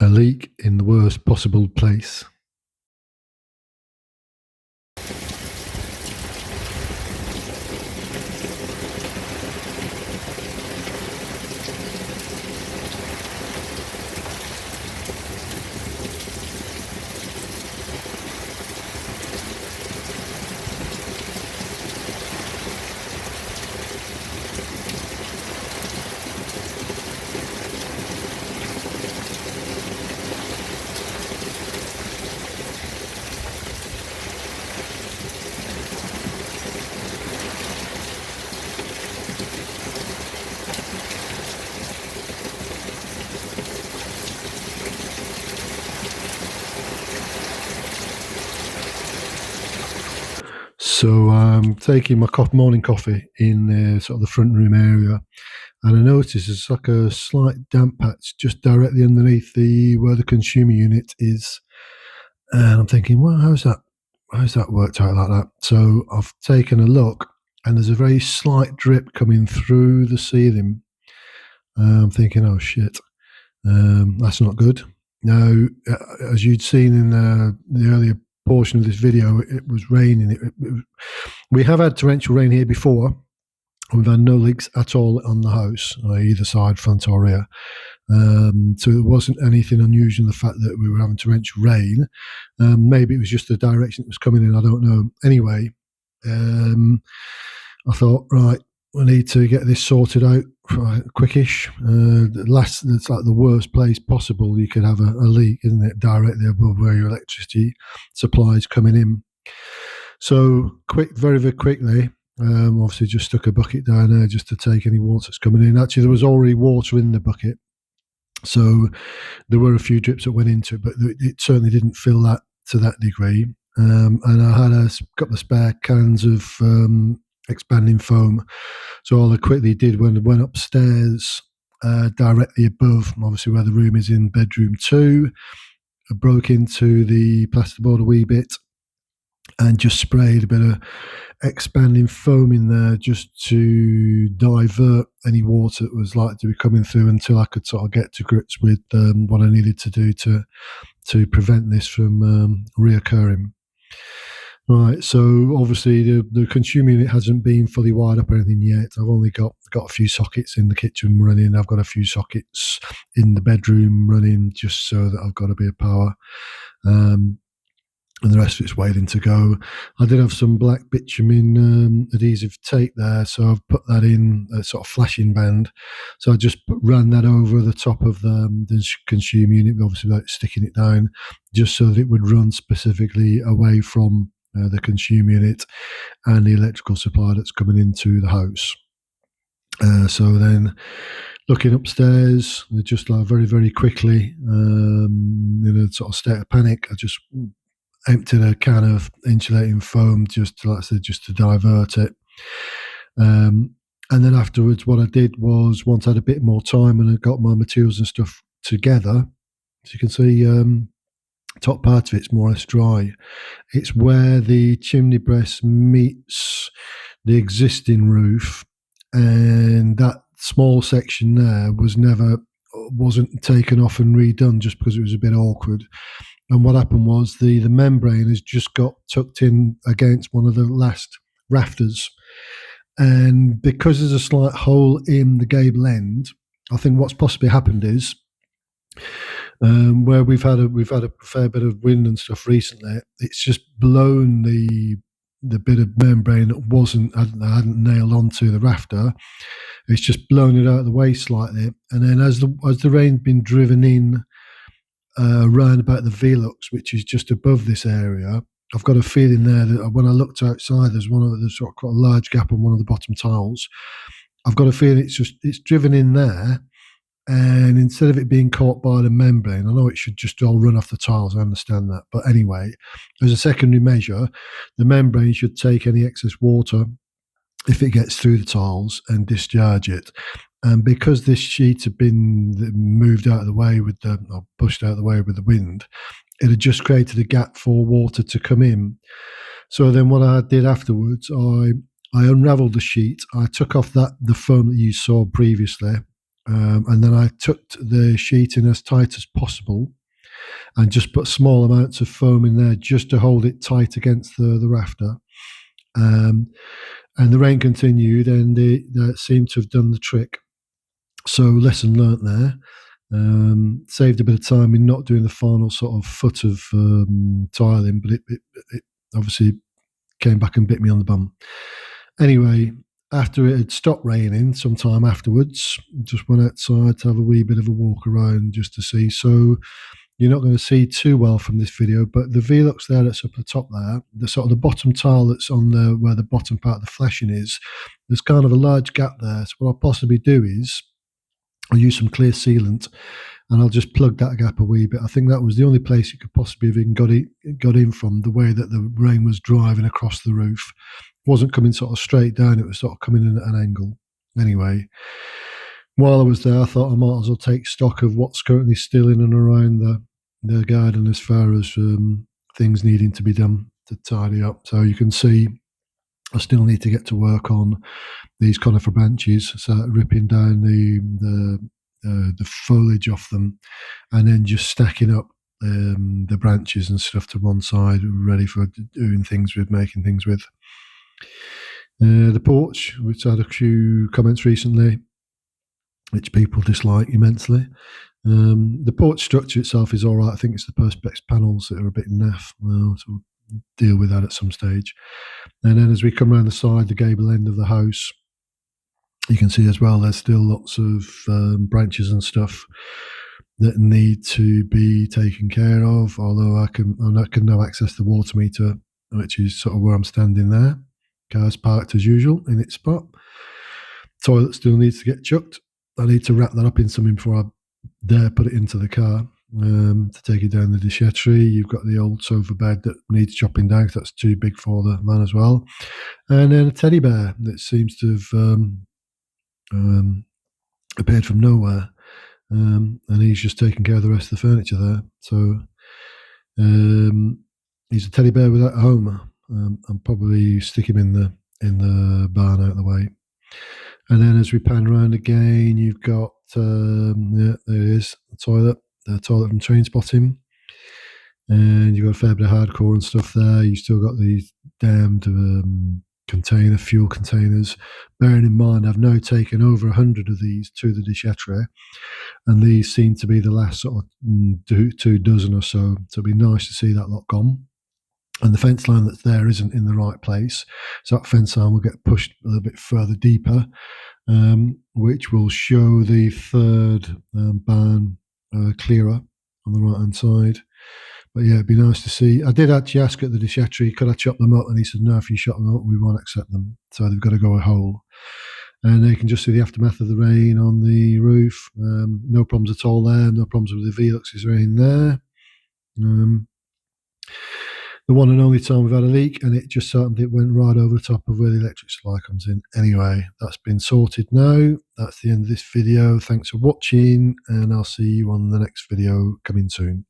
A leak in the worst possible place. So I'm taking my morning coffee in sort of the front room area, and I notice there's like a slight damp patch just directly underneath where the consumer unit is, and I'm thinking, well, how's that? How's that worked out like that? So I've taken a look, and there's a very slight drip coming through the ceiling. I'm thinking, oh shit, that's not good. Now, as you'd seen in the earlier portion of this video, it was raining. We have had torrential rain here before. We've had no leaks at all on the house, either side, front or rear. So it wasn't anything unusual in the fact that we were having torrential rain. Maybe it was just the direction it was coming in. I don't know. Anyway, I thought, right, we need to get this sorted out quickish. It's like the worst place possible you could have a leak, isn't it? Directly above where your electricity supply is coming in. So very, very quickly, obviously just stuck a bucket down there just to take any water that's coming in. Actually, there was already water in the bucket. So there were a few drips that went into it, but it certainly didn't fill that to that degree. And I had a couple of spare cans of expanding foam. So all I quickly did when I went upstairs, directly above, obviously where the room is in bedroom 2, I broke into the plasterboard a wee bit and just sprayed a bit of expanding foam in there just to divert any water that was likely to be coming through until I could sort of get to grips with what I needed to do to prevent this from reoccurring. Right, so obviously the consumer unit hasn't been fully wired up or anything yet. I've only got a few sockets in the kitchen running. I've got a few sockets in the bedroom running just so that I've got a bit of power. And the rest of it's waiting to go. I did have some black bitumen adhesive tape there, so I've put that in a sort of flashing band. So I just ran that over the top of the consumer unit, obviously without sticking it down, just so that it would run specifically away from the consumer unit and the electrical supply that's coming into the house. So then looking upstairs, just like very, very quickly, in a sort of state of panic, I just emptied a can of insulating foam just to, like I said, just to divert it. And then afterwards, what I did was, once I had a bit more time and I got my materials and stuff together, as you can see, top part of it's more or less dry. It's where the chimney breast meets the existing roof, and that small section there wasn't taken off and redone just because it was a bit awkward. And what happened was the membrane has just got tucked in against one of the last rafters. And because there's a slight hole in the gable end, I think what's possibly happened is where we've had a fair bit of wind and stuff recently, it's just blown the bit of membrane that I hadn't nailed onto the rafter. It's just blown it out of the way slightly. And then as the rain's been driven in round about the Velux, which is just above this area, I've got a feeling there that when I looked outside, there's sort of quite a large gap on one of the bottom tiles. I've got a feeling it's driven in there, and instead of it being caught by the membrane, I know it should just all run off the tiles, I understand that, but anyway, as a secondary measure, the membrane should take any excess water if it gets through the tiles and discharge it. And because this sheet had been moved out of the way or pushed out of the way with the wind, it had just created a gap for water to come in. So then what I did afterwards, I unraveled the sheet. I took off the foam that you saw previously, And then I tucked the sheet in as tight as possible and just put small amounts of foam in there just to hold it tight against the rafter. And the rain continued, and it seemed to have done the trick. So lesson learnt there. Saved a bit of time in not doing the final sort of foot of tiling, but it obviously came back and bit me on the bum. Anyway, after it had stopped raining, sometime afterwards, just went outside to have a wee bit of a walk around just to see. So you're not going to see too well from this video, but the Velux there that's up the top there, the sort of the bottom tile that's on the where the bottom part of the flashing is, there's kind of a large gap there. So what I'll possibly do is I'll use some clear sealant and I'll just plug that gap a wee bit. I think that was the only place it could possibly have even got in from, the way that the rain was driving across the roof. It wasn't coming sort of straight down, it was sort of coming in at an angle. Anyway, while I was there, I thought I might as well take stock of what's currently still in and around the garden as far as things needing to be done to tidy up. So you can see I still need to get to work on these conifer branches, so ripping down the foliage off them, and then just stacking up the branches and stuff to one side, ready for doing things with, making things with. The porch, which I had a few comments recently, which people dislike immensely. The porch structure itself is all right. I think it's the perspex panels that are a bit naff. So we'll deal with that at some stage. And then as we come around the side, the gable end of the house, you can see as well there's still lots of branches and stuff that need to be taken care of, although I can now access the water meter, which is sort of where I'm standing there. Car's parked as usual in its spot. Toilet still needs to get chucked. I need to wrap that up in something before I dare put it into the car to take it down the déchetterie. You've got the old sofa bed that needs chopping down because that's too big for the van as well. And then a teddy bear that seems to have appeared from nowhere. And he's just taking care of the rest of the furniture there. So he's a teddy bear without a home. I'll probably stick him in the barn out of the way. And then as we pan around again, you've got there it is, the toilet from Trainspotting, and you've got a fair bit of hardcore and stuff there. You've still got these damned fuel containers. Bearing in mind, I've now taken over 100 of these to the déchetterie, and these seem to be the last sort of 2 dozen or so. So it'd be nice to see that lot gone. And the fence line that's there isn't in the right place. So that fence line will get pushed a little bit further deeper, which will show the third barn clearer on the right-hand side. But yeah, it'd be nice to see. I did actually ask at the déchetterie, could I chop them up? And he said, no, if you chop them up, we won't accept them. So they've got to go whole. And you can just see the aftermath of the rain on the roof. No problems at all there. No problems with the Velux's rain there. The one and only time we've had a leak, and it just happened, it went right over the top of where the electric supply comes in. Anyway, that's been sorted now. That's the end of this video. Thanks for watching, and I'll see you on the next video coming soon.